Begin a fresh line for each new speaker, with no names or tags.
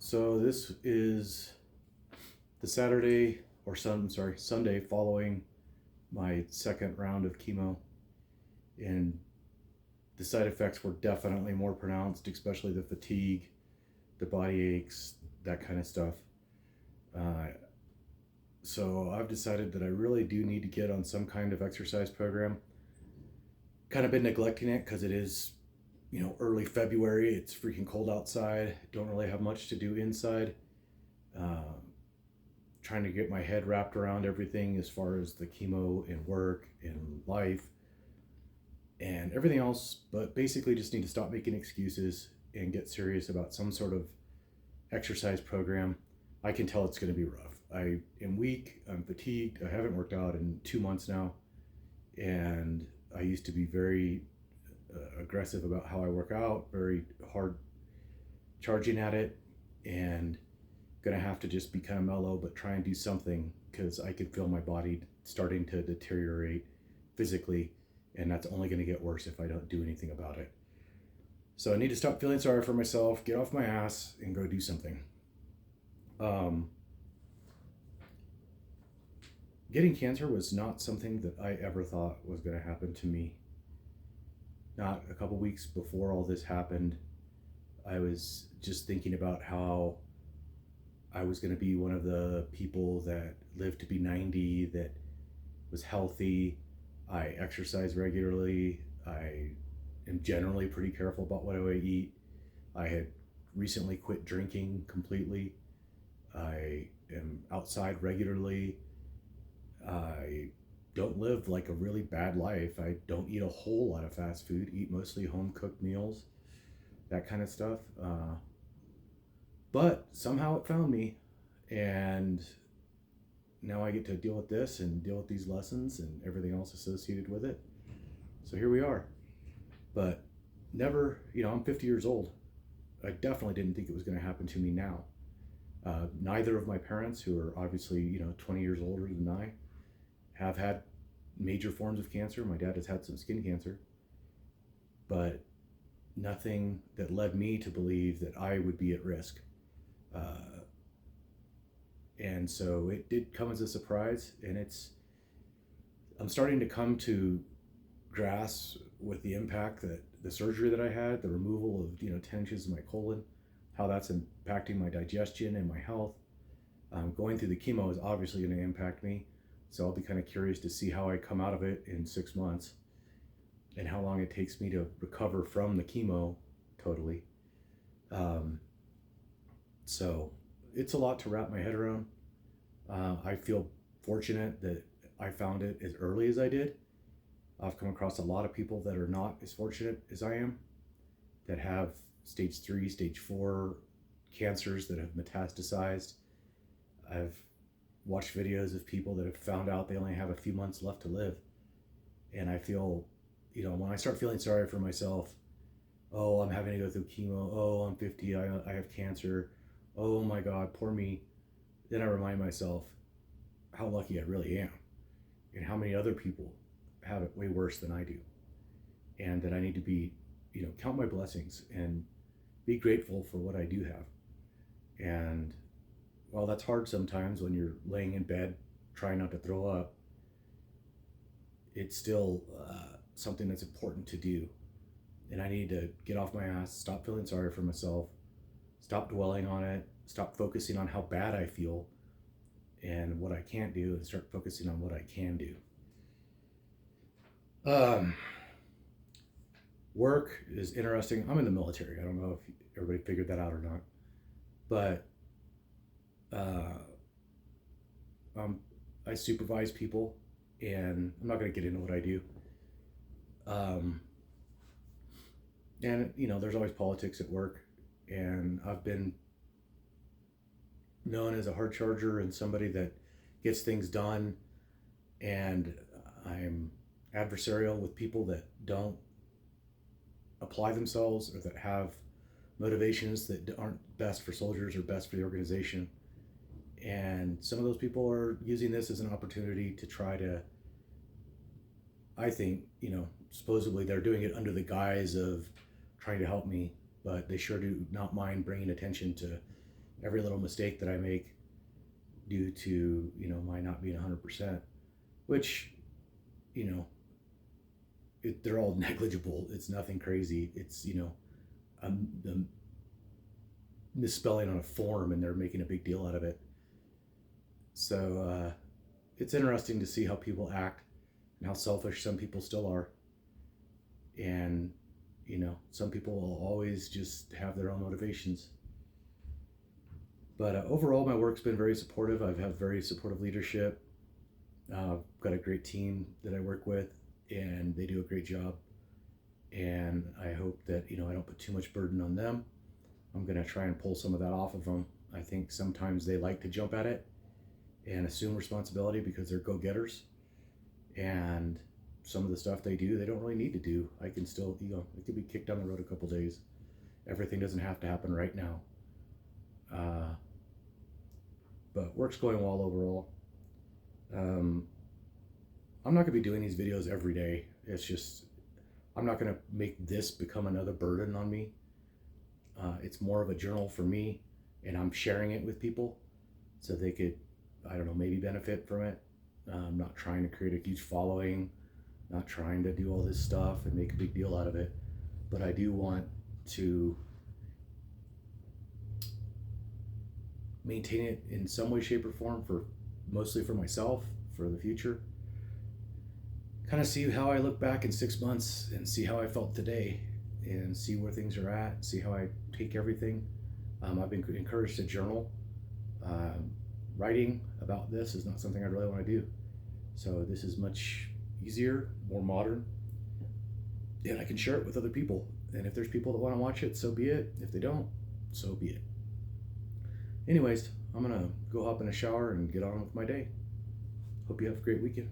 So this is the Sunday following my second round of chemo, and the side effects were definitely more pronounced, especially the fatigue, the body aches, that kind of stuff. Uh, so I've decided that I really do need to get on some kind of exercise program. Kind of been neglecting it because it is, early February. It's freaking cold outside. Don't really have much to do inside. Um, Trying to get my head wrapped around everything as far as the chemo and work and life and everything else, but basically just need to stop making excuses and get serious about some sort of exercise program. I can tell it's going to be rough. I am weak, I'm fatigued, I haven't worked out in 2 months now, and I used to be very aggressive about how I work out, very hard charging at it, and gonna have to just be kind of mellow but try and do something because I can feel my body starting to deteriorate physically, and that's only going to get worse if I don't do anything about it. So I need to stop feeling sorry for myself, get off my ass, and go do something. Getting cancer was not something that I ever thought was going to happen to me. Not a couple weeks before all this happened, I was just thinking about how I was going to be one of the people that lived to be 90, that was healthy. I exercise regularly. I am generally pretty careful about what I eat. I had recently quit drinking completely. I am outside regularly. I don't live like a really bad life. I don't eat a whole lot of fast food, eat mostly home cooked meals, that kind of stuff. But somehow it found me, and now I get to deal with this and deal with these lessons and everything else associated with it. So here we are. But never, I'm 50 years old. I definitely didn't think it was going to happen to me now. Neither of my parents, who are obviously, 20 years older than I, have had major forms of cancer. My dad has had some skin cancer, but nothing that led me to believe that I would be at risk. And so it did come as a surprise, and I'm starting to come to grasp with the impact that the surgery that I had, the removal of 10 inches of my colon, how that's impacting my digestion and my health. Going through the chemo is obviously going to impact me, so I'll be kind of curious to see how I come out of it in 6 months and how long it takes me to recover from the chemo totally. So it's a lot to wrap my head around. I feel fortunate that I found it as early as I did. I've come across a lot of people that are not as fortunate as I am, that have stage 3, stage 4 cancers that have metastasized. I've watched videos of people that have found out they only have a few months left to live. And I feel, when I start feeling sorry for myself, oh, I'm having to go through chemo, oh, I'm 50, I have cancer, oh my God, poor me. Then I remind myself how lucky I really am and how many other people have it way worse than I do. And that I need to be, count my blessings and be grateful for what I do have. And while that's hard sometimes when you're laying in bed trying not to throw up, it's still something that's important to do. And I need to get off my ass, stop feeling sorry for myself, stop dwelling on it, stop focusing on how bad I feel and what I can't do, and start focusing on what I can do. Work is interesting. I'm in the military. I don't know if everybody figured that out or not, but I supervise people, and I'm not going to get into what I do. And there's always politics at work, and I've been known as a hard charger and somebody that gets things done, and I'm adversarial with people that don't apply themselves or that have motivations that aren't best for soldiers or best for the organization. And some of those people are using this as an opportunity to try to, I think, supposedly they're doing it under the guise of trying to help me, but they sure do not mind bringing attention to every little mistake that I make due to, my not being 100%, which, they're all negligible. It's nothing crazy. It's, I'm misspelling on a form and they're making a big deal out of it. So it's interesting to see how people act and how selfish some people still are. And, some people will always just have their own motivations. But overall, my work's been very supportive. I've had very supportive leadership. Got a great team that I work with, and they do a great job. And I hope that, I don't put too much burden on them. I'm going to try and pull some of that off of them. I think sometimes they like to jump at it and assume responsibility because they're go-getters. And some of the stuff they do, they don't really need to do. I can still, it could be kicked down the road a couple days. Everything doesn't have to happen right now. But work's going well overall. I'm not going to be doing these videos every day. It's just, I'm not going to make this become another burden on me. It's more of a journal for me, and I'm sharing it with people so they could, maybe benefit from it. I'm not trying to create a huge following, not trying to do all this stuff and make a big deal out of it. But I do want to maintain it in some way, shape, or form, mostly for myself, for the future. Kind of see how I look back in 6 months and see how I felt today and see where things are at, see how I take everything. I've been encouraged to journal. Writing about this is not something I really want to do. So this is much easier, more modern, and I can share it with other people. And if there's people that want to watch it, so be it. If they don't, so be it. Anyways, I'm going to go hop in a shower and get on with my day. Hope you have a great weekend.